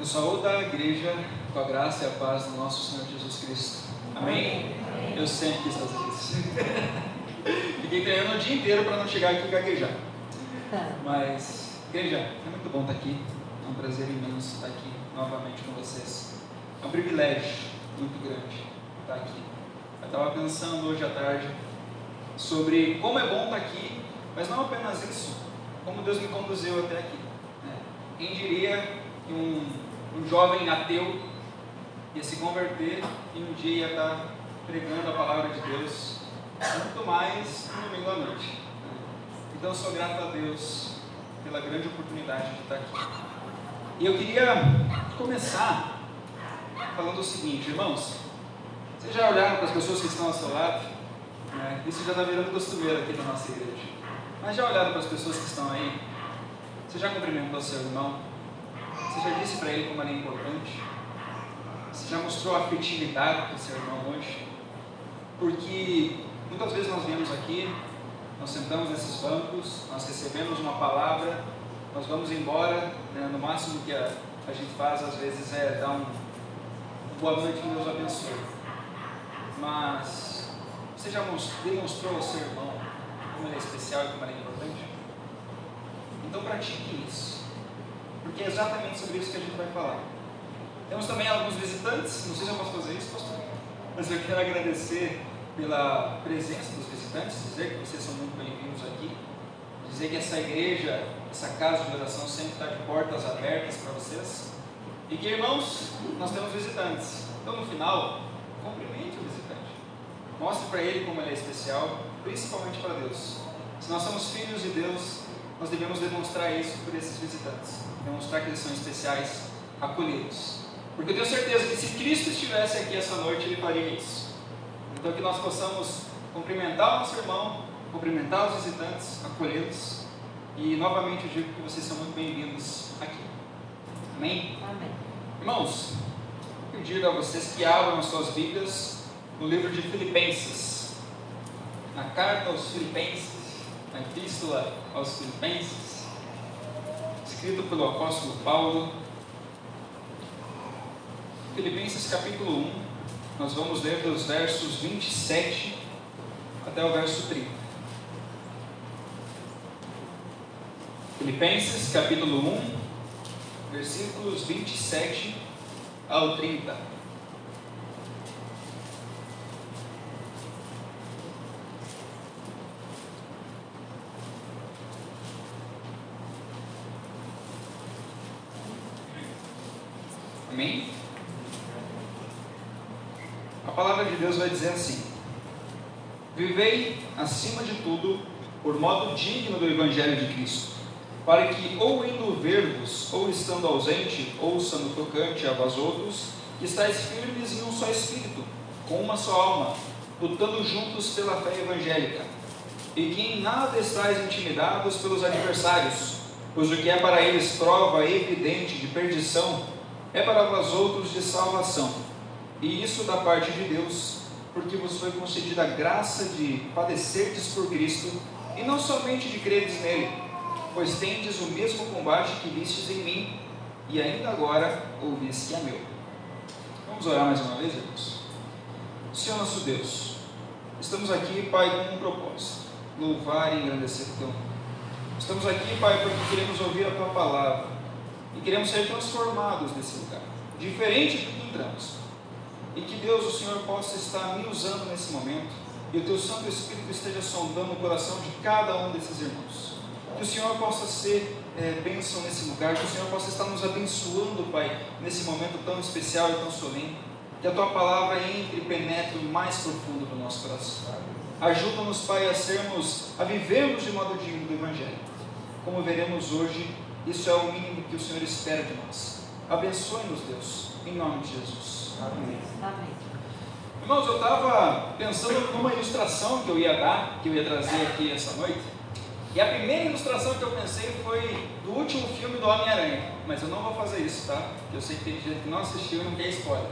saúdo a igreja com a graça e a paz do nosso Senhor Jesus Cristo. Amém? Eu sempre quis fazer isso. Fiquei treinando o dia inteiro para não chegar aqui e gaguejar. Mas, igreja, é muito bom estar aqui. É um prazer imenso estar aqui novamente com vocês. É um privilégio muito grande estar aqui. Eu estava pensando hoje à tarde sobre como é bom estar aqui, mas não apenas isso, como Deus me conduziu até aqui. Quem diria que um jovem ateu ia se converter e um dia ia estar pregando a palavra de Deus, muito mais no domingo à noite. Então eu sou grato a Deus pela grande oportunidade de estar aqui. E eu queria começar falando o seguinte, irmãos, vocês já olharam para as pessoas que estão ao seu lado? Isso já está virando costumeiro aqui na nossa igreja. Mas já olharam para as pessoas que estão aí? Você já cumprimentou seu irmão? Você já disse para ele como ele é importante? Você já mostrou afetividade para o seu irmão hoje? Porque muitas vezes nós viemos aqui, nós sentamos nesses bancos, nós recebemos uma palavra, nós vamos embora, no máximo que a gente faz às vezes é dar um boa noite, que Deus abençoe. Mas você já demonstrou ao seu irmão como ele é especial e como ele é importante? Então pratique isso, porque é exatamente sobre isso que a gente vai falar. Temos também alguns visitantes, não sei se eu posso fazer isso, pastor, mas eu quero agradecer pela presença dos visitantes, dizer que vocês são muito bem-vindos aqui, dizer que essa igreja, essa casa de oração sempre está de portas abertas para vocês, e que, irmãos, nós temos visitantes. Então no final, cumprimente o visitante, mostre para ele como ele é especial, principalmente para Deus. Se nós somos filhos de Deus, nós devemos demonstrar isso por esses visitantes, demonstrar que eles são especiais, acolhidos, porque eu tenho certeza que se Cristo estivesse aqui essa noite, Ele faria isso. Então que nós possamos cumprimentar o nosso irmão, cumprimentar os visitantes, acolhê-los, e novamente eu digo que vocês são muito bem-vindos aqui. Amém? Amém. Irmãos, eu pedido a vocês que abram as suas Bíblias no livro de Filipenses, na carta aos Filipenses, na epístola aos Filipenses, escrito pelo apóstolo Paulo. Filipenses capítulo 1, nós vamos ler dos versos 27 até o verso 30. Filipenses capítulo 1, versículos 27 ao 30. Amém? A palavra de Deus vai dizer assim: vivei acima de tudo por modo digno do Evangelho de Cristo, para que, ou indo ver-vos, ou estando ausente, ouça no tocante a vós outros, que estáis firmes em um só espírito, com uma só alma, lutando juntos pela fé evangélica, e que em nada estáis intimidados pelos adversários, pois o que é para eles prova evidente de perdição, é para vós outros de salvação, e isso da parte de Deus, porque vos foi concedida a graça de padecerdes por Cristo, e não somente de credes nele, pois tendes o mesmo combate que vistes em mim, e ainda agora ouvis que é meu. Vamos orar mais uma vez, irmãos? Senhor nosso Deus, estamos aqui, Pai, com um propósito: louvar e engrandecer o teu nome. Estamos aqui, Pai, porque queremos ouvir a tua palavra, e queremos ser transformados nesse lugar, diferente do que entramos. E que Deus, o Senhor, possa estar me usando nesse momento, e o teu Santo Espírito esteja sondando o coração de cada um desses irmãos. Que o Senhor possa ser bênção nesse lugar, que o Senhor possa estar nos abençoando, Pai, nesse momento tão especial e tão solene. Que a tua palavra entre e penetre o mais profundo do nosso coração. Ajuda-nos, Pai, a vivermos de modo digno do Evangelho. Como veremos hoje, isso é o mínimo que o Senhor espera de nós. Abençoe-nos, Deus, em nome de Jesus. Amém. Amém. Irmãos, eu estava pensando numa ilustração que eu ia dar, que eu ia trazer aqui essa noite. E a primeira ilustração que eu pensei foi do último filme do Homem-Aranha. Mas eu não vou fazer isso, tá? Porque eu sei que tem gente que não assistiu e não quer spoiler.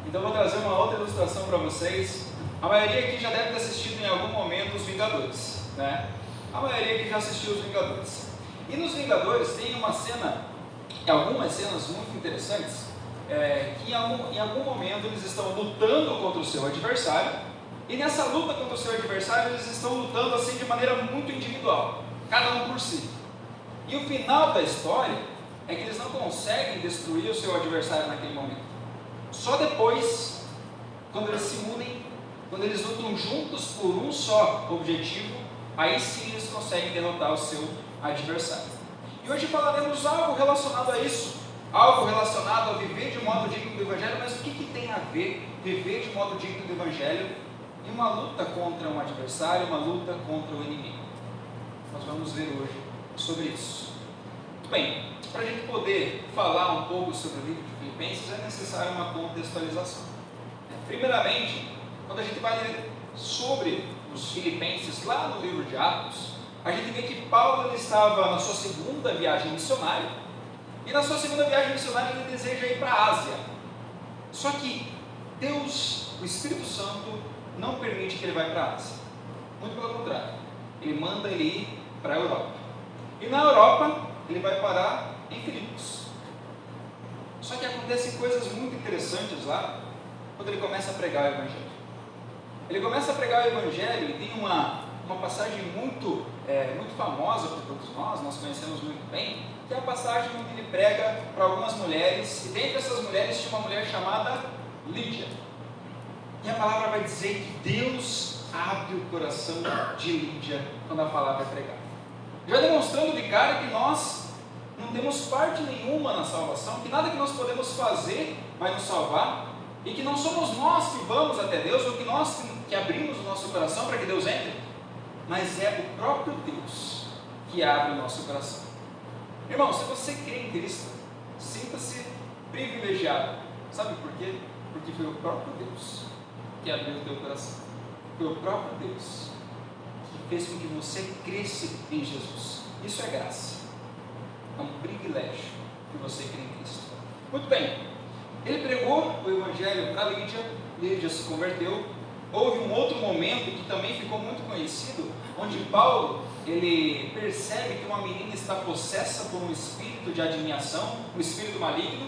Então eu vou trazer uma outra ilustração para vocês. A maioria aqui já deve ter assistido em algum momento Os Vingadores, né? A maioria aqui já assistiu Os Vingadores. E nos Vingadores tem uma cena algumas cenas muito interessantes, que em algum momento eles estão lutando contra o seu adversário, e nessa luta contra o seu adversário eles estão lutando assim de maneira muito individual, cada um por si. E o final da história é que eles não conseguem destruir o seu adversário naquele momento. Só depois, quando eles se unem, quando eles lutam juntos por um só objetivo, aí sim eles conseguem derrotar o seu adversário. E hoje falaremos algo relacionado a isso, algo relacionado a viver de modo digno do Evangelho. Mas o que tem a ver viver de modo digno do Evangelho e uma luta contra um adversário, uma luta contra o inimigo? Nós vamos ver hoje sobre isso. Muito bem, para a gente poder falar um pouco sobre o livro de Filipenses, é necessário uma contextualização. Primeiramente, quando a gente vai ler sobre os Filipenses lá no livro de Atos, a gente vê que Paulo ele estava na sua segunda viagem missionária, e na sua segunda viagem missionária ele deseja ir para a Ásia. Só que Deus, o Espírito Santo, não permite que ele vá para a Ásia. Muito pelo contrário, ele manda ele ir para a Europa. E na Europa, ele vai parar em Filipos. Só que acontecem coisas muito interessantes lá, quando ele começa a pregar o Evangelho. Ele começa a pregar o Evangelho e tem uma passagem muito famosa por todos nós conhecemos muito bem, que é a passagem onde ele prega para algumas mulheres, e dentre essas mulheres tinha uma mulher chamada Lídia. E a palavra vai dizer que Deus abre o coração de Lídia quando a palavra é pregada. Já demonstrando de cara que nós não temos parte nenhuma na salvação, que nada que nós podemos fazer vai nos salvar, e que não somos nós que vamos até Deus, ou que nós que abrimos o nosso coração para que Deus entre, mas é o próprio Deus que abre o nosso coração. Irmão, se você crê em Cristo, sinta-se privilegiado. Sabe por quê? Porque foi o próprio Deus que abriu o teu coração. Foi o próprio Deus que fez com que você cresça em Jesus. Isso é graça. É um privilégio que você crê em Cristo. Muito bem, ele pregou o Evangelho para Lídia, Lídia se converteu. Houve um outro momento que também ficou muito conhecido, onde Paulo ele percebe que uma menina está possessa por um espírito de adivinhação, um espírito maligno,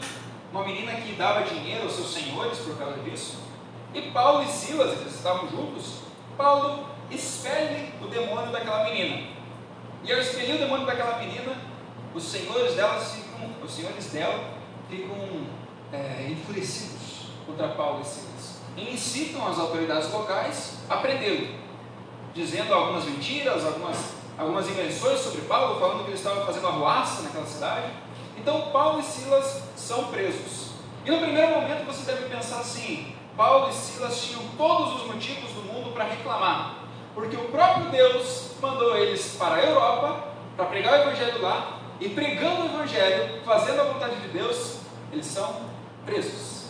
uma menina que dava dinheiro aos seus senhores por causa disso. E Paulo e Silas, eles estavam juntos. Paulo expele o demônio daquela menina. E ao expelir o demônio daquela menina, os senhores dela ficam enfurecidos contra Paulo e Silas. E incitam as autoridades locais a prendê-lo, dizendo algumas mentiras, algumas invenções sobre Paulo, falando que ele estava fazendo arruaça naquela cidade. Então Paulo e Silas são presos. E no primeiro momento você deve pensar assim: Paulo e Silas tinham todos os motivos do mundo para reclamar, porque o próprio Deus mandou eles para a Europa, para pregar o Evangelho lá, e pregando o Evangelho, fazendo a vontade de Deus, eles são presos.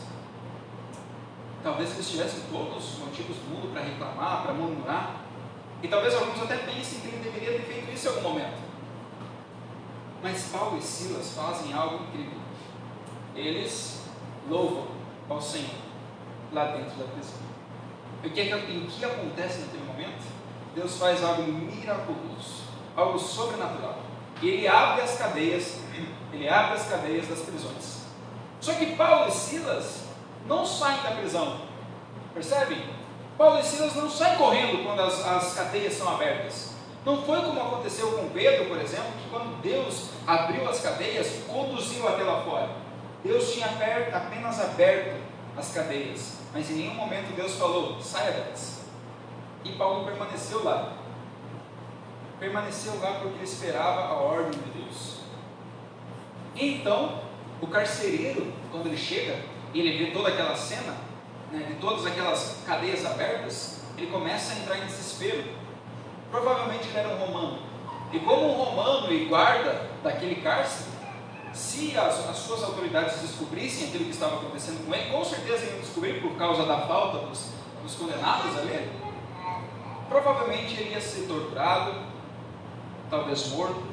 Talvez eles tivessem todos os motivos do mundo para reclamar, para murmurar, e talvez alguns até pensem que ele deveria ter feito isso em algum momento. Mas Paulo e Silas fazem algo incrível. Eles louvam ao Senhor lá dentro da prisão. E o que acontece naquele momento? Deus faz algo miraculoso, algo sobrenatural. E ele abre as cadeias das prisões. Só que Paulo e Silas não saem da prisão. Percebem? Paulo e Silas não saem correndo quando as cadeias são abertas. Não foi como aconteceu com Pedro, por exemplo, que quando Deus abriu as cadeias, conduziu até lá fora. Deus tinha apenas aberto as cadeias, mas em nenhum momento Deus falou: saia delas. E Paulo permaneceu lá. Permaneceu lá porque ele esperava a ordem de Deus. Então, o carcereiro, quando ele chega e ele vê toda aquela cena, de todas aquelas cadeias abertas, ele começa a entrar em desespero. Provavelmente ele era um romano, e como um romano e guarda daquele cárcere, se as suas autoridades descobrissem aquilo que estava acontecendo com ele, com certeza iam descobrir por causa da falta dos condenados ali. Provavelmente ele ia ser torturado, talvez morto.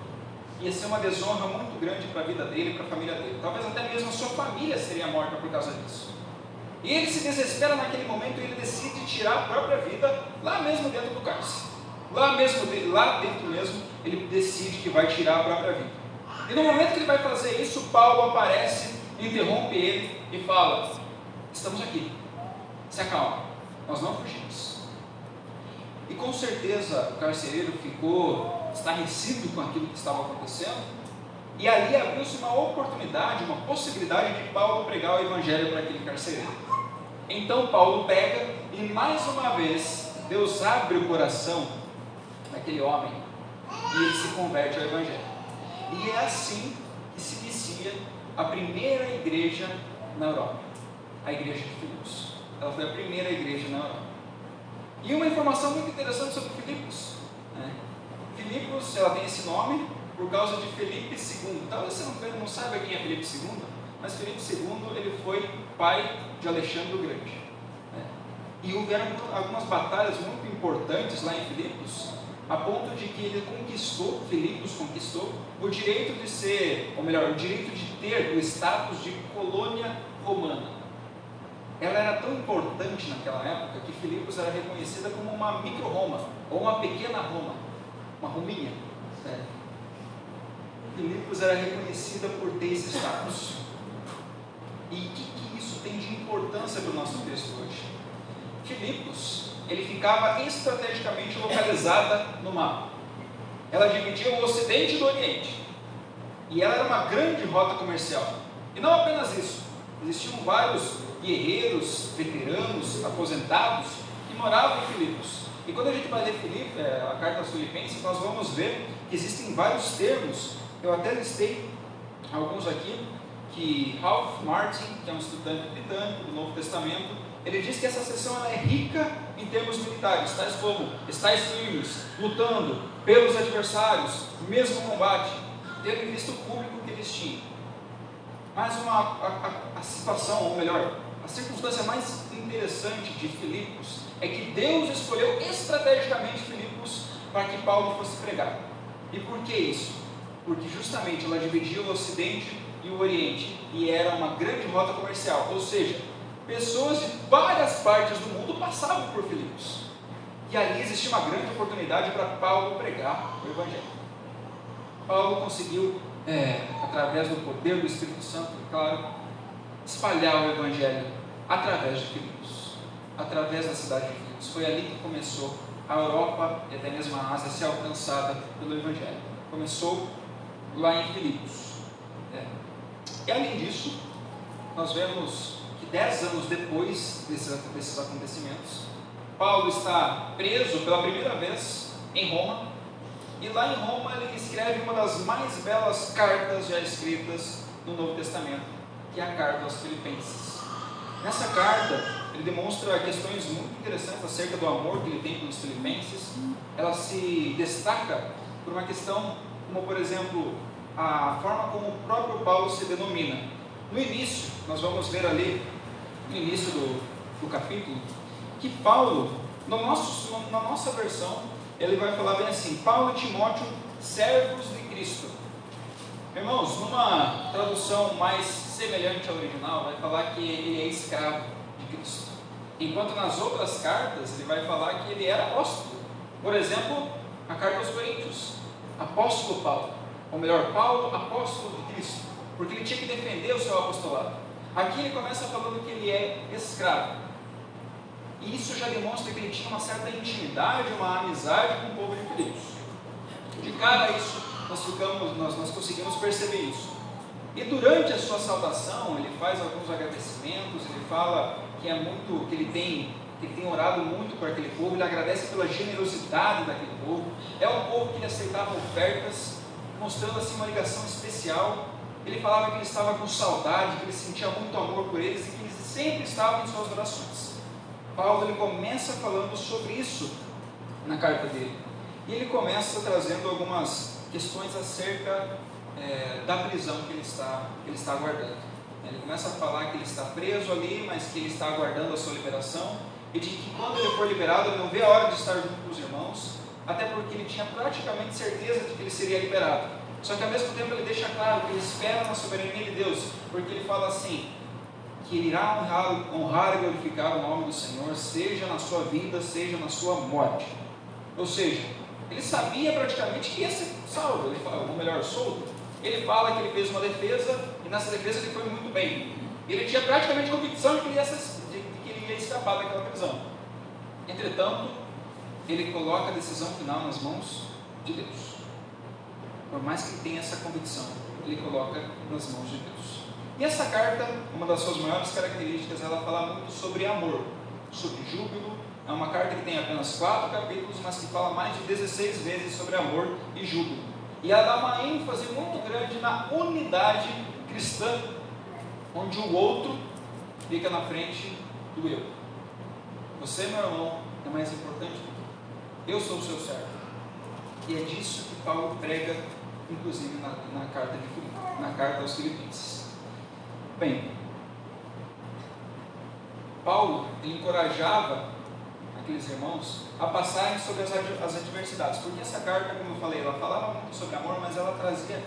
Ia ser uma desonra muito grande para a vida dele e para a família dele. Talvez até mesmo a sua família seria morta por causa disso. E ele se desespera naquele momento e ele decide tirar a própria vida lá mesmo dentro do cárcere. Lá dentro mesmo, ele decide que vai tirar a própria vida. E no momento que ele vai fazer isso, Paulo aparece, interrompe ele e fala: estamos aqui, se acalma, nós não fugimos. E com certeza o carcereiro ficou estarrecido com aquilo que estava acontecendo, e ali abriu-se uma oportunidade, uma possibilidade de Paulo pregar o evangelho para aquele carcereiro. Então Paulo pega e mais uma vez Deus abre o coração daquele homem e ele se converte ao evangelho. E é assim que se inicia a primeira igreja na Europa, a igreja de Filipos. Ela foi a primeira igreja na Europa. E uma informação muito interessante sobre Filipos, né? Filipos, ela tem esse nome por causa de Felipe II. Talvez você não saiba quem é Felipe II, mas Felipe II ele foi pai de Alexandre o Grande, né? E houveram algumas batalhas muito importantes lá em Filipos, a ponto de que Filipos conquistou o direito de ser, ou melhor, o direito de ter o status de colônia romana. Ela era tão importante naquela época que Filipos era reconhecida como uma micro-Roma, ou uma pequena Roma, uma Rominha. Filipos era reconhecida por ter esse status. E o que isso tem de importância para o nosso texto hoje? Filipos, ele ficava estrategicamente localizada no mapa. Ela dividia o Ocidente do Oriente. E ela era uma grande rota comercial. E não apenas isso. Existiam vários guerreiros, veteranos, aposentados, que moravam em Filipos. E quando a gente vai ler a carta aos Filipenses, nós vamos ver que existem vários termos. Eu até listei alguns aqui, que Ralph Martin, que é um estudante britânico do Novo Testamento, ele diz que essa seção ela é rica em termos militares, tais como estáis firmes, lutando pelos adversários, mesmo combate, tendo em vista o público que eles tinham. Mas a situação, ou melhor, a circunstância mais interessante de Filipos é que Deus escolheu estrategicamente Filipos para que Paulo fosse pregar. E por que isso? Porque justamente ela dividia o Ocidente e o Oriente, e era uma grande rota comercial, ou seja, pessoas de várias partes do mundo passavam por Filipos. E ali existia uma grande oportunidade para Paulo pregar o Evangelho. Paulo conseguiu, através do poder do Espírito Santo, claro, espalhar o Evangelho através de Filipos, através da cidade de Filipos. Foi ali que começou a Europa e até mesmo a Ásia a ser alcançada pelo Evangelho. Começou lá em Filipos. E além disso, nós vemos que 10 anos depois desses acontecimentos, Paulo está preso pela primeira vez em Roma, e lá em Roma ele escreve uma das mais belas cartas já escritas no Novo Testamento, que é a carta aos Filipenses. Nessa carta, ele demonstra questões muito interessantes acerca do amor que ele tem pelos filipenses. Ela se destaca por uma questão como, por exemplo, a forma como o próprio Paulo se denomina. No início, nós vamos ver ali, no início do capítulo, que Paulo, na nossa versão, ele vai falar bem assim: Paulo e Timóteo, servos de Cristo. Irmãos, numa tradução mais semelhante ao original, vai falar que ele é escravo de Cristo. Enquanto nas outras cartas, ele vai falar que ele era apóstolo. Por exemplo, a carta aos Coríntios, apóstolo Paulo. Ou melhor, Paulo, apóstolo de Cristo, porque ele tinha que defender o seu apostolado. Aqui ele começa falando que ele é escravo, e isso já demonstra que ele tinha uma certa intimidade, uma amizade com o povo de Filipos. De cara a isso, nós conseguimos perceber isso. E durante a sua saudação, ele faz alguns agradecimentos, ele fala que ele tem orado muito por aquele povo, ele agradece pela generosidade daquele povo. É um povo que ele aceitava ofertas, mostrando assim uma ligação especial. Ele falava que ele estava com saudade, que ele sentia muito amor por eles e que eles sempre estavam em suas orações. Paulo ele começa falando sobre isso na carta dele, e ele começa trazendo algumas questões acerca da prisão que ele está aguardando. Ele começa a falar que ele está preso ali, mas que ele está aguardando a sua liberação, e de que quando ele for liberado, ele não vê a hora de estar junto com os irmãos, até porque ele tinha praticamente certeza de que ele seria liberado. Só que ao mesmo tempo ele deixa claro que ele espera na soberania de Deus, porque ele fala assim, que ele irá honrar e glorificar o nome do Senhor, seja na sua vida, seja na sua morte. Ou seja, ele sabia praticamente que ia ser salvo, ou melhor, solto. ele fala que ele fez uma defesa, e nessa defesa ele foi muito bem. Ele tinha praticamente convicção de que ele ia escapar daquela prisão. Entretanto, ele coloca a decisão final nas mãos de Deus. Por mais que ele tenha essa convicção, ele coloca nas mãos de Deus. E essa carta, uma das suas maiores características, ela fala muito sobre amor, sobre júbilo. É uma carta que tem apenas 4 capítulos, mas que fala mais de 16 vezes sobre amor e júbilo. E ela dá uma ênfase muito grande na unidade cristã, onde o outro fica na frente do eu. Você, meu irmão, é mais importante do que eu sou o seu servo. E é disso que Paulo prega, inclusive na carta aos Filipenses. Bem, Paulo encorajava aqueles irmãos a passarem sobre as adversidades, porque essa carta, como eu falei, ela falava muito sobre amor, mas ela trazia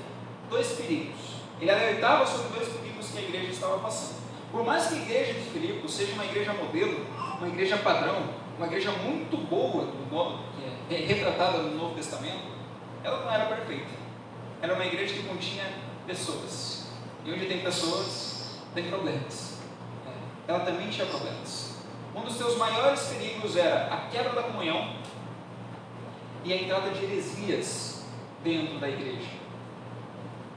2 perigos. Ele alertava sobre 2 perigos que a igreja estava passando. Por mais que a igreja de Filipos seja uma igreja modelo, uma igreja padrão, uma igreja muito boa, que é retratada no Novo Testamento, ela não era perfeita. Era uma igreja que continha pessoas. E onde tem pessoas, tem problemas. Ela também tinha problemas. Um dos seus maiores perigos era a quebra da comunhão e a entrada de heresias dentro da igreja.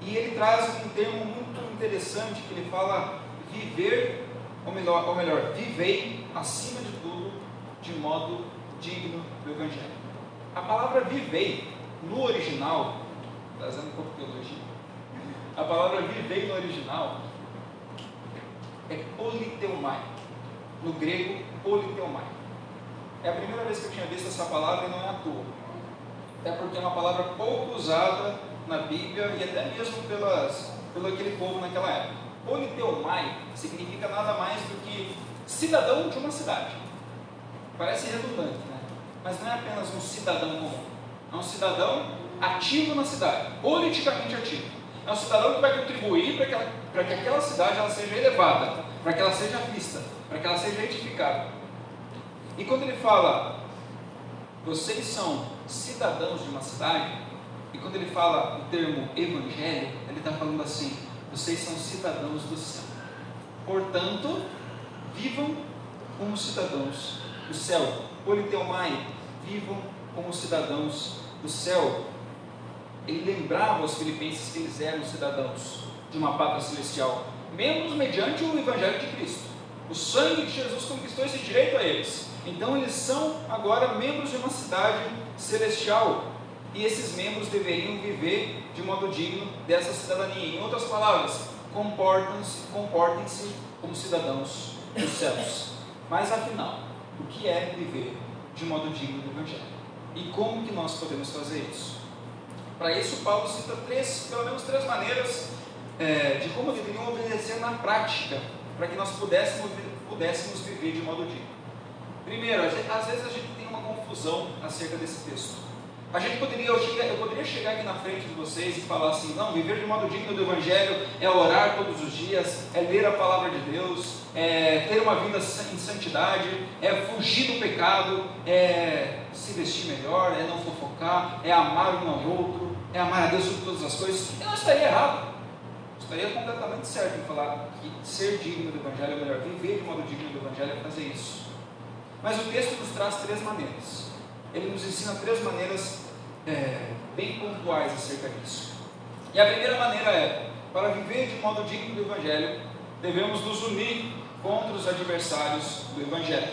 E ele traz um termo muito interessante, que ele fala viver, ou melhor, vivei acima de tudo de modo digno do Evangelho. A palavra vivei no original, trazendo um pouco de teologia, a palavra vivei no original é politeumai, no grego politeumai. É a primeira vez que eu tinha visto essa palavra e não é à toa. É porque é uma palavra pouco usada na Bíblia e até mesmo pelo aquele povo naquela época. Politeumai significa nada mais do que cidadão de uma cidade. Parece redundante, né? Mas não é apenas um cidadão comum. É um cidadão ativo na cidade, politicamente ativo. É um cidadão que vai contribuir para que aquela cidade ela seja elevada, para que ela seja vista, para que ela seja edificada. E quando ele fala, vocês são cidadãos de uma cidade, e quando ele fala o termo evangelho, ele está falando assim, vocês são cidadãos do céu. Portanto, vivam como cidadãos do céu. Politeumai, vivam como cidadãos do céu. Ele lembrava aos filipenses que eles eram cidadãos de uma pátria celestial, membros mediante o Evangelho de Cristo. O sangue de Jesus conquistou esse direito a eles. Então eles são agora membros de uma cidade celestial. E esses membros deveriam viver de modo digno dessa cidadania. Em outras palavras, comportem-se como cidadãos dos céus. Mas afinal, o que é viver de modo digno do Evangelho? E como que nós podemos fazer isso? Para isso, Paulo cita pelo menos três maneiras de como deveriam obedecer na prática, para que nós pudéssemos viver de modo digno. Primeiro, às vezes a gente tem uma confusão acerca desse texto. Eu poderia chegar aqui na frente de vocês e falar assim, não, viver de modo digno do Evangelho é orar todos os dias, é ler a palavra de Deus, é ter uma vida em santidade, é fugir do pecado, é se vestir melhor, é não fofocar, é amar um ao outro, é amar a Deus sobre todas as coisas. Eu não estaria errado, estaria completamente certo em falar que ser digno do Evangelho é melhor, viver de modo digno do Evangelho é fazer isso. Mas o texto nos traz três maneiras. Ele nos ensina três maneiras bem pontuais acerca disso. E a primeira maneira é, para viver de modo digno do Evangelho, devemos nos unir contra os adversários do Evangelho.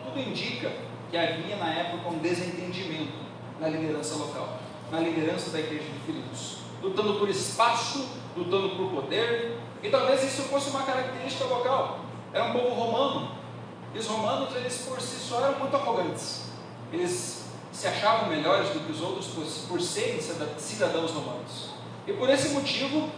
Tudo indica que havia na época um desentendimento na liderança local, na liderança da igreja de Filipos, lutando por espaço, lutando por poder, e talvez isso fosse uma característica local. Era um povo romano, e os romanos, eles por si só eram muito arrogantes. Eles se achavam melhores do que os outros por serem cidadãos romanos. E por esse motivo,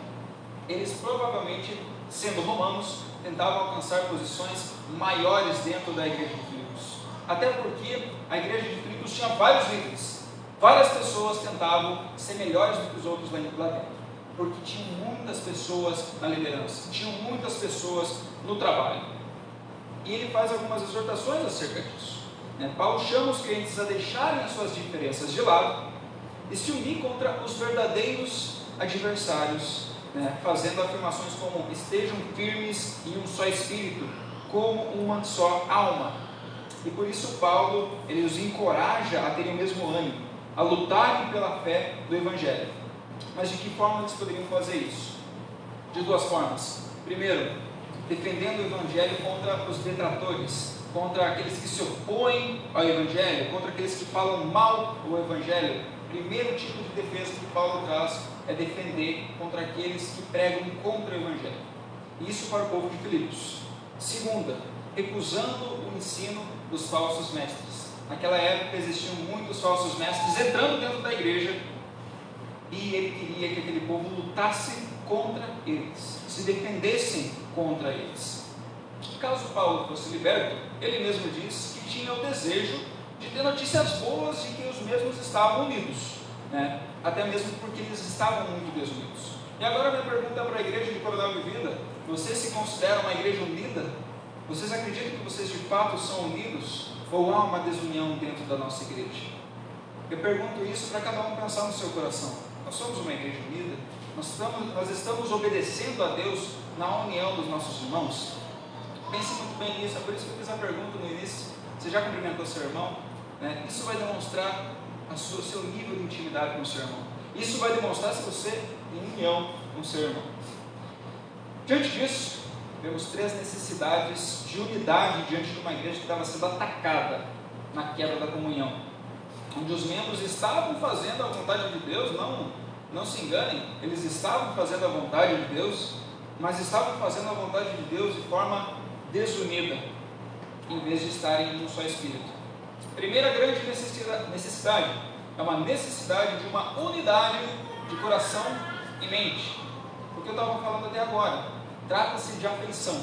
eles provavelmente, sendo romanos, tentavam alcançar posições maiores dentro da igreja de Filipos. Até porque a igreja de Filipos tinha vários líderes. Várias pessoas tentavam ser melhores do que os outros lá dentro. Porque tinham muitas pessoas na liderança, tinham muitas pessoas no trabalho. E ele faz algumas exortações acerca disso. Paulo chama os crentes a deixarem as suas diferenças de lado e se unir contra os verdadeiros adversários, né, fazendo afirmações como: estejam firmes em um só espírito, como uma só alma. E por isso Paulo, ele os encoraja a terem o mesmo ânimo, a lutarem pela fé do Evangelho. Mas de que forma eles poderiam fazer isso? De duas formas. Primeiro, defendendo o Evangelho contra os detratores, contra aqueles que se opõem ao Evangelho, contra aqueles que falam mal do Evangelho. O primeiro tipo de defesa que Paulo traz é defender contra aqueles que pregam contra o Evangelho. Isso para o povo de Filipos. Segunda, recusando o ensino dos falsos mestres. Naquela época existiam muitos falsos mestres entrando dentro da igreja, e ele queria que aquele povo lutasse contra eles, se defendessem contra eles. Caso Paulo fosse liberto, ele mesmo diz que tinha o desejo de ter notícias boas de que os mesmos estavam unidos, né? Até mesmo porque eles estavam muito desunidos. E agora minha pergunta para a igreja de Coronel de Vida: vocês se consideram uma igreja unida? Vocês acreditam que vocês de fato são unidos? Ou há uma desunião dentro da nossa igreja? Eu pergunto isso para cada um pensar no seu coração. Nós somos uma igreja unida? Nós estamos obedecendo a Deus na união dos nossos irmãos? Pense muito bem nisso. É por isso que eu fiz a pergunta no início: você já cumprimentou seu irmão? Né? Isso vai demonstrar o seu nível de intimidade com o seu irmão. Isso vai demonstrar se você tem união com o seu irmão. Diante disso, vemos três necessidades de unidade diante de uma igreja que estava sendo atacada na quebra da comunhão, onde os membros estavam fazendo a vontade de Deus. Não se enganem, eles estavam fazendo a vontade de Deus, mas estavam fazendo a vontade de Deus de forma desunida, em vez de estarem em um só espírito. Primeira grande necessidade é uma necessidade de uma unidade de coração e mente. O que eu estava falando até agora, trata-se de afeição,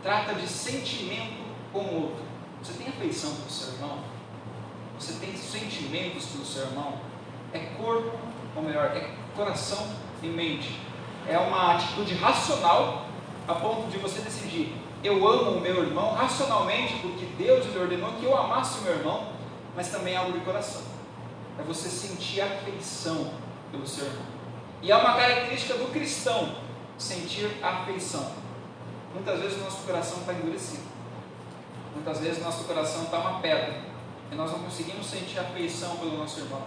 trata de sentimento com o outro. Você tem afeição pelo seu irmão? Você tem sentimentos pelo seu irmão? É corpo, ou melhor, é coração e mente. É uma atitude racional, a ponto de você decidir: eu amo o meu irmão racionalmente, porque Deus lhe ordenou que eu amasse o meu irmão, mas também é algo de coração. É você sentir afeição pelo seu irmão. E é uma característica do cristão, sentir afeição. Muitas vezes o nosso coração está endurecido. Muitas vezes o nosso coração está uma pedra, e nós não conseguimos sentir afeição pelo nosso irmão.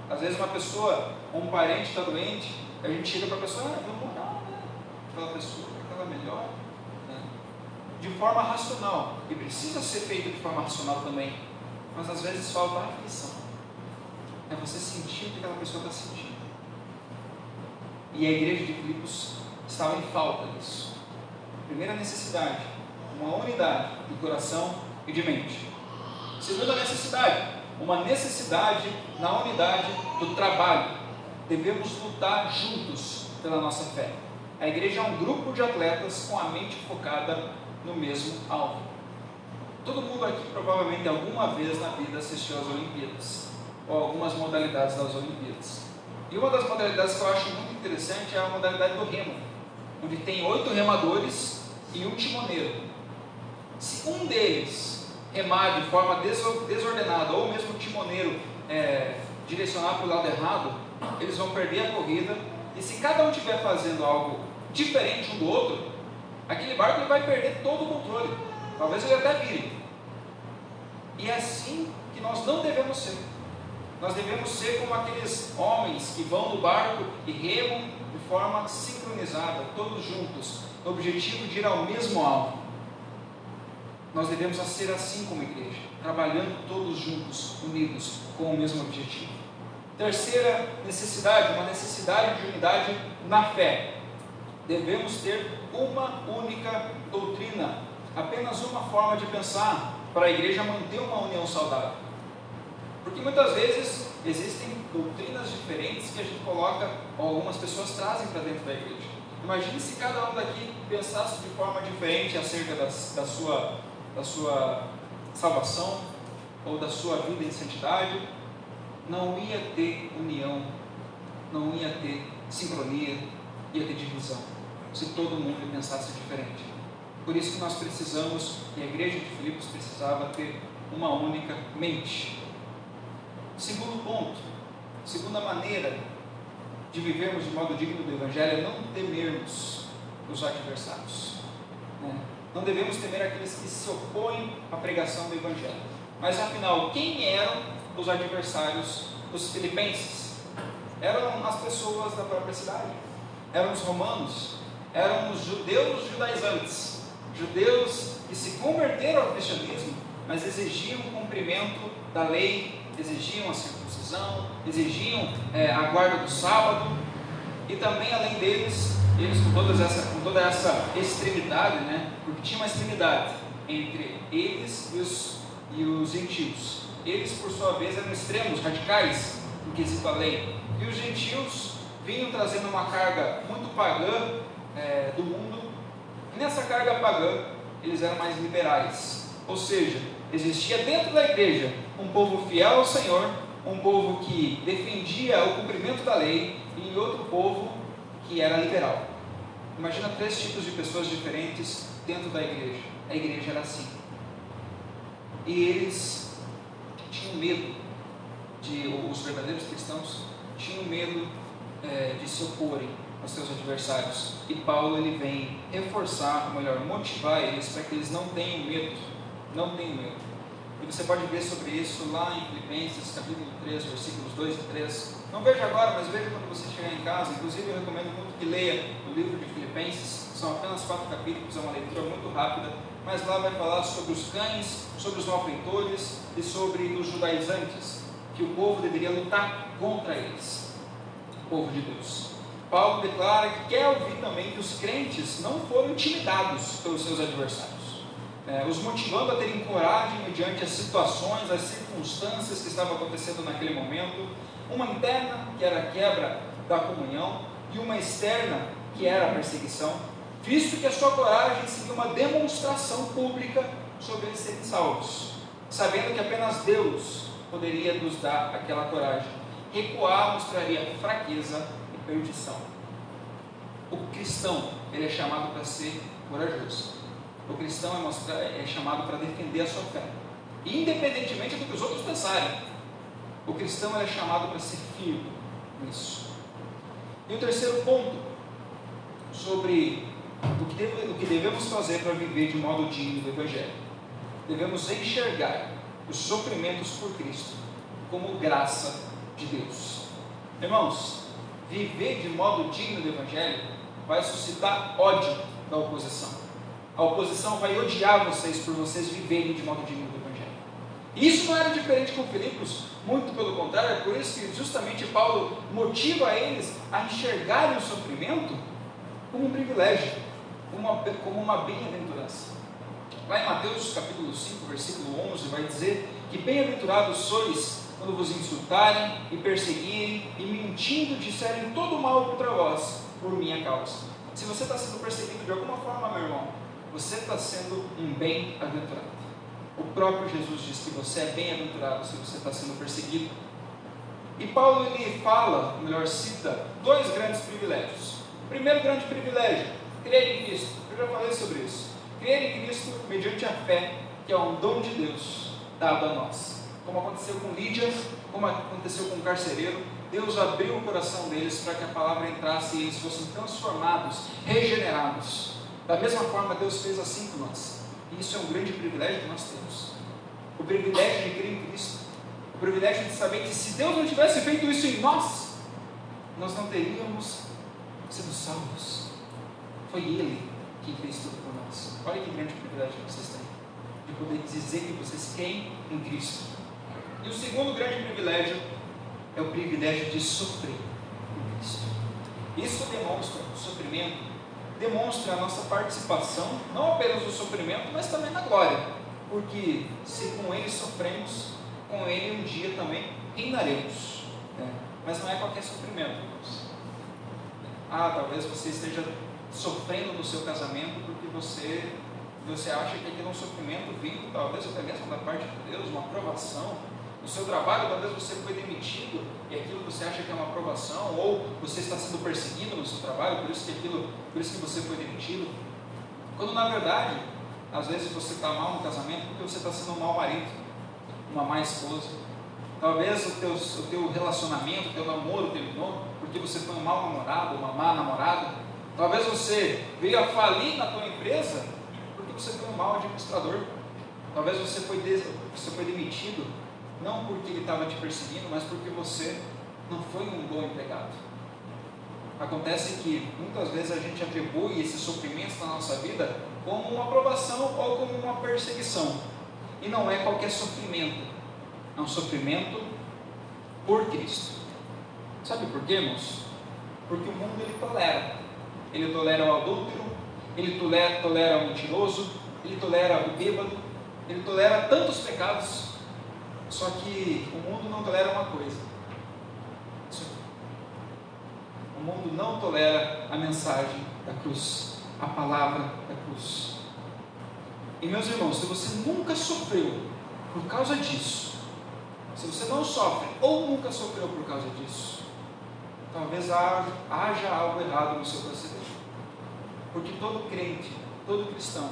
Às vezes uma pessoa, um parente está doente, a gente chega para a pessoa: vamos orar, né? Aquela pessoa, aquela melhor, né? De forma racional, e precisa ser feito de forma racional também, mas às vezes falta a afeição. É você sentir o que aquela pessoa está sentindo. E a igreja de Filipos estava em falta disso. Primeira necessidade, uma unidade de coração e de mente. Segunda necessidade, uma necessidade na unidade do trabalho. Devemos lutar juntos pela nossa fé. A igreja é um grupo de atletas com a mente focada no mesmo alvo. Todo mundo aqui provavelmente alguma vez na vida assistiu às Olimpíadas, ou algumas modalidades das Olimpíadas. E uma das modalidades que eu acho muito interessante é a modalidade do remo, onde tem 8 remadores e um timoneiro. Se um deles remar de forma desordenada, ou mesmo o timoneiro direcionar para o lado errado, eles vão perder a corrida. E se cada um estiver fazendo algo diferente um do outro, aquele barco ele vai perder todo o controle. Talvez ele até vire. E é assim que nós não devemos ser. Nós devemos ser como aqueles homens que vão no barco e remam de forma sincronizada, todos juntos, no objetivo de ir ao mesmo alvo. Nós devemos ser assim como igreja, trabalhando todos juntos, unidos, com o mesmo objetivo. Terceira necessidade, uma necessidade de unidade na fé. Devemos ter uma única doutrina, apenas uma forma de pensar, para a igreja manter uma união saudável. Porque muitas vezes existem doutrinas diferentes que a gente coloca, ou algumas pessoas trazem para dentro da igreja. Imagine se cada um daqui pensasse de forma diferente acerca da sua salvação, ou da sua vida em santidade. Não ia ter união, não ia ter sincronia, ia ter divisão, se todo mundo pensasse diferente. Por isso que nós precisamos, e a igreja de Filipos precisava ter uma única mente. Segundo ponto, segunda maneira de vivermos de modo digno do Evangelho é não temermos os adversários. Não devemos temer aqueles que se opõem à pregação do Evangelho. Mas afinal, quem eram os adversários dos filipenses? Eram as pessoas da própria cidade, eram os romanos, eram os judeus judaizantes, judeus que se converteram ao cristianismo, mas exigiam o cumprimento da lei, exigiam a circuncisão, exigiam a guarda do sábado, e também além deles, eles com toda essa extremidade, porque tinha uma extremidade entre eles e os gentios. Eles, por sua vez, eram extremos, radicais, no quesito à lei. E os gentios vinham trazendo uma carga muito pagã do mundo, e nessa carga pagã, eles eram mais liberais. Ou seja, existia dentro da igreja um povo fiel ao Senhor, um povo que defendia o cumprimento da lei, e outro povo que era liberal. Imagina 3 tipos de pessoas diferentes dentro da igreja. A igreja era assim. E eles tinham medo, os verdadeiros cristãos tinham medo de se oporem aos seus adversários. E Paulo ele vem reforçar, ou melhor, motivar eles para que eles não tenham medo. Não tenham medo. E você pode ver sobre isso lá em Filipenses, capítulo 3, versículos 2 e 3. Não veja agora, mas veja quando você chegar em casa. Inclusive eu recomendo muito que leia o livro de Filipenses. São apenas 4 capítulos, é uma leitura muito rápida. Mas lá vai falar sobre os cães, sobre os malfeitores e sobre os judaizantes, que o povo deveria lutar contra eles, o povo de Deus. Paulo declara que quer ouvir também que os crentes não foram intimidados pelos seus adversários, os motivando a terem coragem mediante as situações, as circunstâncias que estavam acontecendo naquele momento, uma interna, que era a quebra da comunhão, e uma externa, que era a perseguição, visto que a sua coragem seria uma demonstração pública sobre eles serem salvos, sabendo que apenas Deus poderia nos dar aquela coragem. Recuar mostraria fraqueza e perdição. O cristão, ele é chamado para ser corajoso. O cristão é chamado para defender a sua fé, independentemente do que os outros pensarem. O cristão é chamado para ser firme nisso. E o terceiro ponto, sobre o que devemos fazer para viver de modo digno do Evangelho. Devemos enxergar os sofrimentos por Cristo como graça de Deus. Irmãos, viver de modo digno do Evangelho vai suscitar ódio da oposição. A oposição vai odiar vocês por vocês viverem de modo digno do Evangelho. E isso não era diferente com Filipos, muito pelo contrário. É por isso que justamente Paulo motiva eles a enxergarem o sofrimento como um privilégio, como uma bem-aventurança. Lá em Mateus capítulo 5, versículo 11, vai dizer que bem-aventurados sois quando vos insultarem e perseguirem e mentindo disserem todo mal contra vós por minha causa. Se você está sendo perseguido de alguma forma, meu irmão, você está sendo um bem-aventurado. O próprio Jesus diz que você é bem-aventurado se você está sendo perseguido. E Paulo ele fala, ou melhor, cita 2 grandes privilégios. O primeiro grande privilégio, crer em Cristo. Eu já falei sobre isso. Crer em Cristo mediante a fé, que é um dom de Deus dado a nós. Como aconteceu com Lídia, como aconteceu com o carcereiro, Deus abriu o coração deles para que a palavra entrasse e eles fossem transformados, regenerados. Da mesma forma, Deus fez assim com nós. E isso é um grande privilégio que nós temos. O privilégio de crer em Cristo. O privilégio de saber que se Deus não tivesse feito isso em nós, nós não teríamos sido salvos. Foi Ele quem fez tudo por nós. Olha que grande privilégio que vocês têm, de poder dizer que vocês creem em Cristo. E o segundo grande privilégio é o privilégio de sofrer em Cristo. Isso demonstra o sofrimento, demonstra a nossa participação, não apenas no sofrimento, mas também na glória. Porque se com Ele sofremos, com Ele um dia também reinaremos. Mas não é qualquer sofrimento, irmãos. Talvez você esteja sofrendo no seu casamento porque você acha que aquele é um sofrimento vindo, talvez até mesmo da parte de Deus, uma aprovação. No seu trabalho, talvez você foi demitido e aquilo você acha que é uma aprovação, ou você está sendo perseguido no seu trabalho, por isso que você foi demitido. Quando na verdade, às vezes você está mal no casamento porque você está sendo um mau marido, uma má esposa. Talvez o teu relacionamento, o teu namoro terminou porque você foi um mau namorado, uma má namorada. Talvez você veio a falir na tua empresa porque você foi um mau administrador. Talvez você foi demitido, não porque ele estava te perseguindo, mas porque você não foi um bom empregado. Acontece que muitas vezes a gente atribui esses sofrimentos na nossa vida como uma aprovação ou como uma perseguição. E não é qualquer sofrimento. É um sofrimento por Cristo. Sabe por quê, irmãos? Porque o mundo ele tolera. Ele tolera o adúltero, ele tolera o mentiroso, ele tolera o bêbado, ele tolera tantos pecados. Só que o mundo não tolera uma coisa. O mundo não tolera a mensagem da cruz, a palavra da cruz. E meus irmãos, se você nunca sofreu por causa disso, se você não sofre ou nunca sofreu por causa disso, talvez haja algo errado no seu proceder. Porque todo crente, todo cristão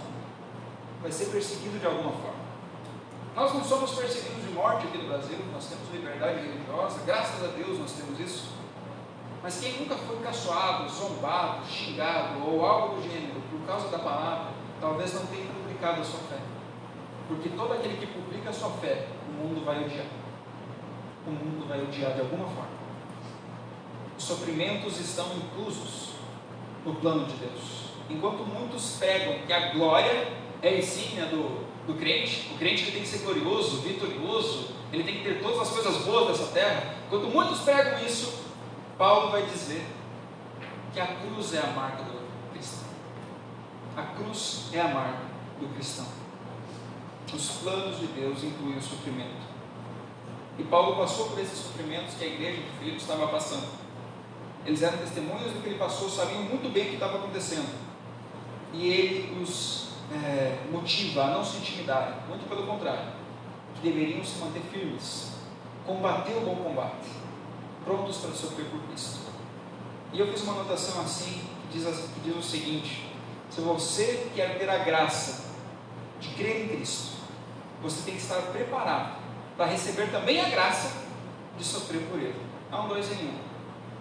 vai ser perseguido de alguma forma. Nós não somos perseguidos de morte aqui no Brasil, nós temos liberdade religiosa, graças a Deus nós temos isso. Mas quem nunca foi caçoado, zombado, xingado ou algo do gênero por causa da palavra, talvez não tenha publicado a sua fé. Porque todo aquele que publica a sua fé, o mundo vai odiar. O mundo vai odiar de alguma forma. Os sofrimentos estão inclusos no plano de Deus. Enquanto muitos pregam que a glória é a insígnia do crente, o crente ele tem que ser glorioso, vitorioso, ele tem que ter todas as coisas boas dessa terra. Enquanto muitos pregam isso, Paulo vai dizer que a cruz é a marca do cristão. A cruz é a marca do cristão. Os planos de Deus incluem o sofrimento. E Paulo passou por esses sofrimentos que a igreja de Filipos estava passando. Eles eram testemunhas do que ele passou, sabiam muito bem o que estava acontecendo. E ele os motiva a não se intimidarem, muito pelo contrário, que deveriam se manter firmes, combater o bom combate, prontos para sofrer por Cristo. E eu fiz uma anotação assim, que diz o seguinte: se você quer ter a graça de crer em Cristo, você tem que estar preparado para receber também a graça de sofrer por Ele. É um 2 em 1.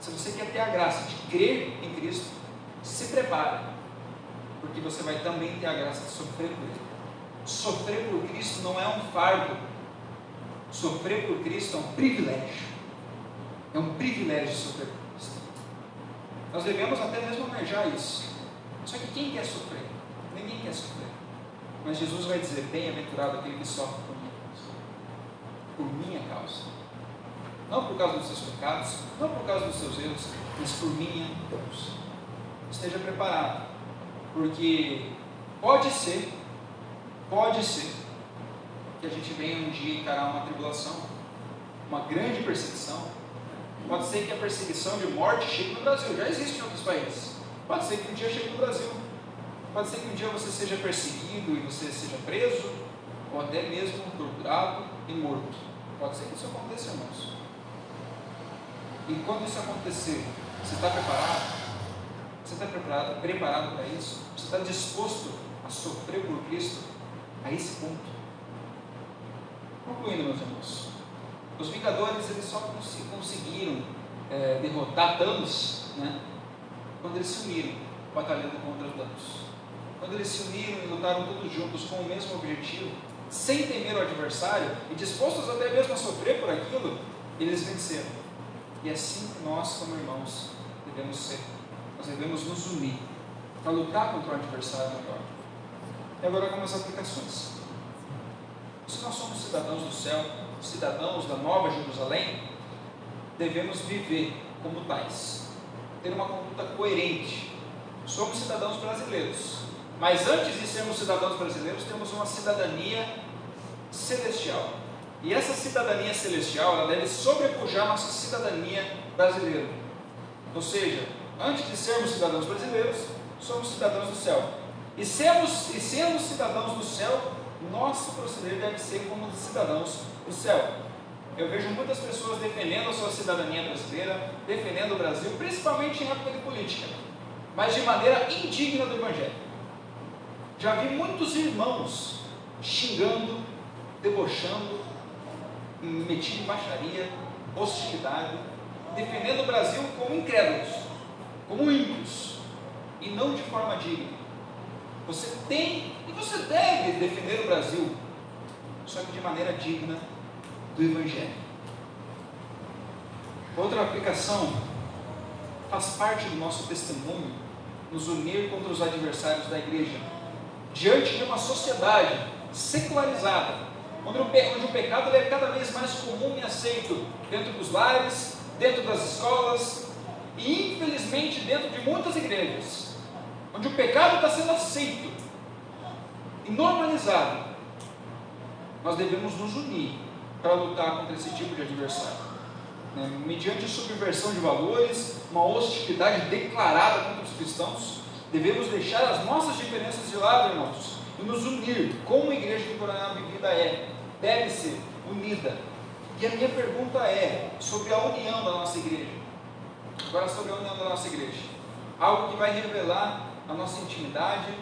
Se você quer ter a graça de crer em Cristo, se prepare, porque você vai também ter a graça de sofrer por Ele. Sofrer por Cristo não é um fardo. Sofrer por Cristo é um privilégio. É um privilégio sofrer por Cristo. Nós devemos até mesmo almejar isso. Só que quem quer sofrer? Ninguém quer sofrer. Mas Jesus vai dizer: bem-aventurado aquele que sofre por minha causa. Não por causa dos seus pecados, não por causa dos seus erros, mas por minha causa. Esteja preparado, porque pode ser que a gente venha um dia encarar uma tribulação, uma grande perseguição. Pode ser que a perseguição de morte chegue no Brasil, já existe em outros países. Pode ser que um dia chegue no Brasil. Pode ser que um dia você seja perseguido e você seja preso, ou até mesmo torturado e morto. Pode ser que isso aconteça, irmãos. E quando isso acontecer, você está preparado? Você está preparado para isso? Você está disposto a sofrer por Cristo a esse ponto? Concluindo, meus irmãos, os Vingadores eles só conseguiram derrotar Thanos, né, quando eles se uniram, batalhando contra Thanos. Quando eles se uniram e lutaram todos juntos com o mesmo objetivo, sem temer o adversário e dispostos até mesmo a sofrer por aquilo, eles venceram. E assim nós, como irmãos, devemos ser. Nós devemos nos unir para lutar contra o adversário maior. E agora algumas aplicações. Se nós somos cidadãos do céu, cidadãos da Nova Jerusalém, devemos viver como tais, ter uma conduta coerente. Somos cidadãos brasileiros, mas antes de sermos cidadãos brasileiros, temos uma cidadania celestial. E essa cidadania celestial, ela deve sobrepujar nossa cidadania brasileira. Ou seja, antes de sermos cidadãos brasileiros, somos cidadãos do céu. E sendo cidadãos do céu, nosso proceder deve ser como cidadãos do céu. Eu vejo muitas pessoas defendendo a sua cidadania brasileira, defendendo o Brasil, principalmente em época de política, mas de maneira indigna do Evangelho. Já vi muitos irmãos xingando, debochando metido em baixaria, hostilidade, defendendo o Brasil como incrédulos, como ímpios, e não de forma digna. Você tem e você deve defender o Brasil, só que de maneira digna do Evangelho. Outra aplicação: faz parte do nosso testemunho nos unir contra os adversários da igreja, diante de uma sociedade secularizada, onde o pecado é cada vez mais comum e aceito dentro dos lares, dentro das escolas e infelizmente dentro de muitas igrejas, onde o pecado está sendo aceito e normalizado. Nós devemos nos unir para lutar contra esse tipo de adversário, mediante subversão de valores, uma hostilidade declarada contra os cristãos. Devemos deixar as nossas diferenças de lado, irmãos, e nos unir, como a igreja do Coronel Vivida deve ser unida. E a minha pergunta é sobre a união da nossa igreja. Agora, sobre a união da nossa igreja, algo que vai revelar a nossa intimidade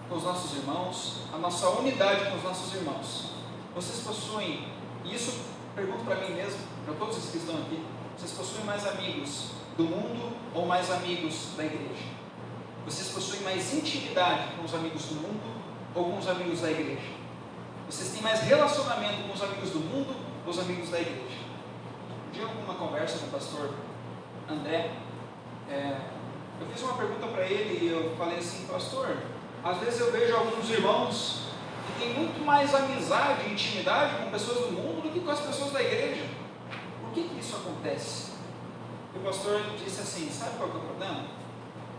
com os nossos irmãos, a nossa unidade com os nossos irmãos. Vocês possuem, e isso pergunto para mim mesmo, para todos os que estão aqui, vocês possuem mais amigos do mundo ou mais amigos da igreja? Vocês possuem mais intimidade com os amigos do mundo ou com os amigos da igreja? Vocês têm mais relacionamento com os amigos do mundo ou os amigos da igreja? Um dia, alguma conversa com o pastor André, eu fiz uma pergunta para ele e eu falei assim: pastor, às vezes eu vejo alguns irmãos que têm muito mais amizade e intimidade com pessoas do mundo do que com as pessoas da igreja. Por que isso acontece? E o pastor disse assim: sabe qual que é o problema?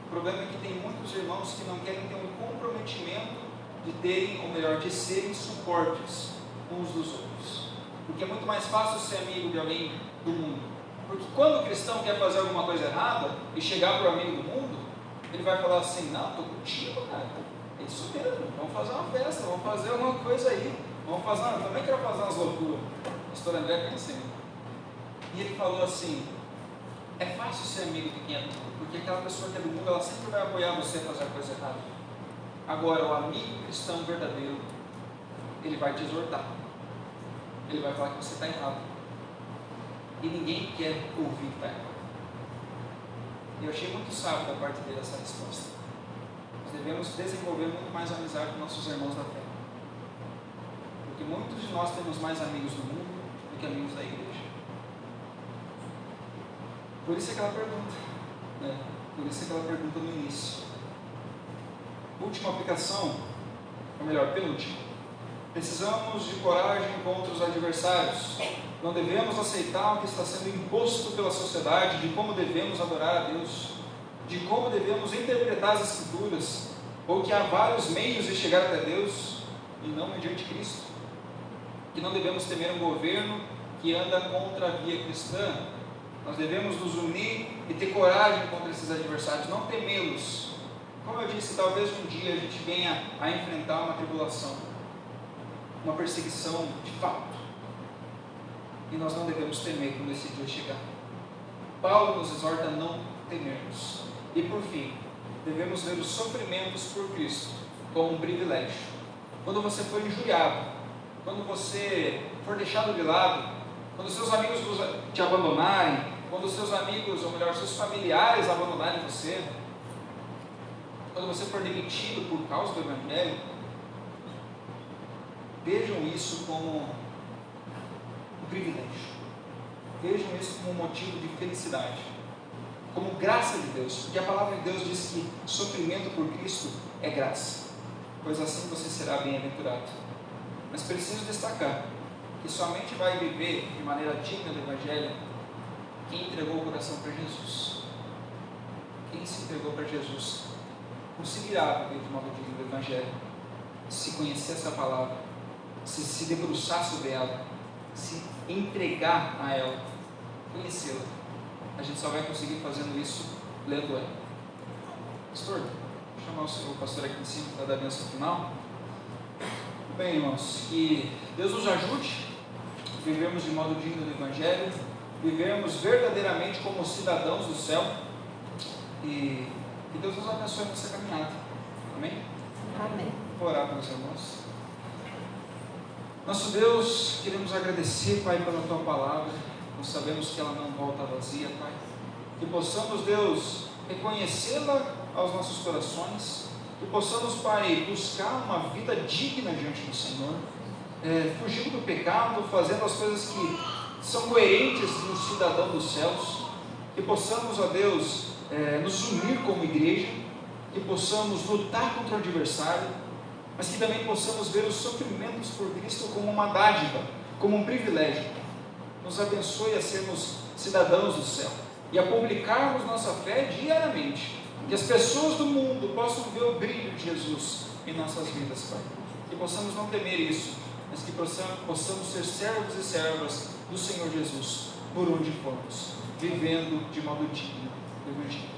O problema é que tem muitos irmãos que não querem ter um comprometimento de terem, ou melhor, de serem suportes uns dos outros. Porque é muito mais fácil ser amigo de alguém do mundo. Porque quando o cristão quer fazer alguma coisa errada e chegar para o amigo do mundo, ele vai falar assim: não, estou contigo, cara, é isso mesmo, vamos fazer uma festa, vamos fazer alguma coisa aí, vamos fazer, eu também quero fazer umas loucuras. O pastor André pensa assim. E ele falou assim: é fácil ser amigo de quem é do mundo, porque aquela pessoa que é do mundo, ela sempre vai apoiar você a fazer a coisa errada. Agora, o amigo cristão verdadeiro, ele vai te exortar, ele vai falar que você está errado, e ninguém quer ouvir que está errado. E eu achei muito sábio da parte dele essa resposta. Nós devemos desenvolver muito mais amizade com nossos irmãos da fé, porque muitos de nós temos mais amigos do mundo do que amigos da igreja. Por isso aquela pergunta, por isso aquela pergunta no início. Última aplicação, ou melhor, penúltima: precisamos de coragem contra os adversários. Não devemos aceitar o que está sendo imposto pela sociedade, de como devemos adorar a Deus, de como devemos interpretar as Escrituras, ou que há vários meios de chegar até Deus, e não mediante Cristo. Que não devemos temer um governo que anda contra a via cristã. Nós devemos nos unir e ter coragem contra esses adversários, não temê-los. Como eu disse, talvez um dia a gente venha a enfrentar uma tribulação, uma perseguição de fato, e nós não devemos temer quando esse dia chegar. Paulo nos exorta a não temermos. E por fim, devemos ver os sofrimentos por Cristo como um privilégio. Quando você for injuriado, quando você for deixado de lado, quando seus amigos te abandonarem, quando seus amigos, ou melhor, seus familiares abandonarem você, quando você for demitido por causa do Evangelho, vejam isso como um privilégio. Vejam isso como um motivo de felicidade, como graça de Deus, porque a palavra de Deus diz que sofrimento por Cristo é graça, pois assim você será bem-aventurado. Mas preciso destacar que somente vai viver de maneira digna do Evangelho quem entregou o coração para Jesus. Quem se entregou para Jesus conseguirá viver de modo digno do Evangelho, se conhecer essa palavra, se debruçar sobre ela, se entregar a ela, conhecê-la. A gente só vai conseguir fazendo isso lendo ela. Pastor, vou chamar o pastor aqui em cima para dar a bênção final. Bem, irmãos, que Deus nos ajude a vivermos de modo digno do Evangelho, vivermos verdadeiramente como cidadãos do céu, e que Deus nos abençoe nessa caminhada. Amém? Amém. Vou orar pelos irmãos. Nosso Deus, queremos agradecer, Pai, pela Tua palavra. Nós sabemos que ela não volta vazia, Pai. Que possamos, Deus, reconhecê-la aos nossos corações. Que possamos, Pai, buscar uma vida digna diante do Senhor, fugindo do pecado, fazendo as coisas que são coerentes no cidadão dos céus. Que possamos, ó Deus, nos unir como igreja, que possamos lutar contra o adversário, mas que também possamos ver os sofrimentos por Cristo como uma dádiva, como um privilégio. Nos abençoe a sermos cidadãos do céu e a publicarmos nossa fé diariamente, que as pessoas do mundo possam ver o brilho de Jesus em nossas vidas, Pai. Que possamos não temer isso, mas que possamos ser servos e servas do Senhor Jesus, por onde formos, vivendo de modo digno do Evangelho.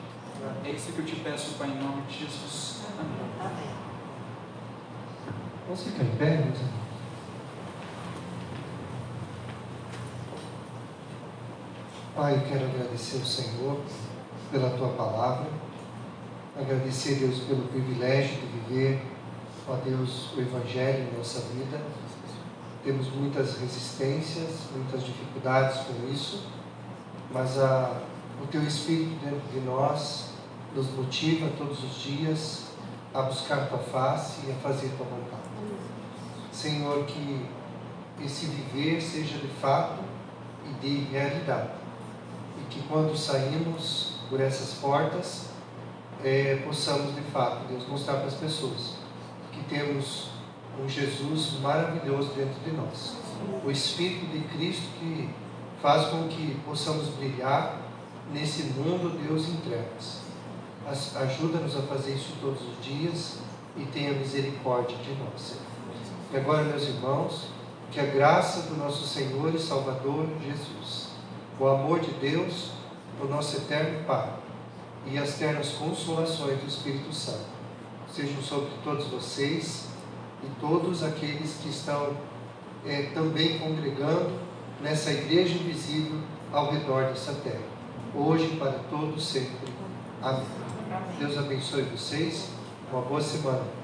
É isso que eu te peço, Pai, em nome de Jesus. Amém. Amém. Vamos ficar em pé, meus irmãos? Pai, quero agradecer ao Senhor pela Tua palavra, agradecer, Deus, pelo privilégio de viver, ó Deus, o Evangelho em nossa vida. Temos muitas resistências, muitas dificuldades com isso, mas o Teu Espírito dentro de nós nos motiva todos os dias a buscar Tua face e a fazer Tua vontade. Senhor, que esse viver seja de fato e de realidade, e que quando saímos por essas portas, possamos de fato, Deus, mostrar para as pessoas que temos um Jesus maravilhoso dentro de nós, o Espírito de Cristo que faz com que possamos brilhar nesse mundo, Deus, em trevas. Ajuda-nos a fazer isso todos os dias e tenha misericórdia de nós. E agora, meus irmãos, que a graça do nosso Senhor e Salvador Jesus, o amor de Deus, o nosso eterno Pai e as ternas consolações do Espírito Santo sejam sobre todos vocês e todos aqueles que estão também congregando nessa igreja invisível ao redor dessa terra, hoje e para todos sempre. Amém. Deus abençoe vocês. Uma boa semana.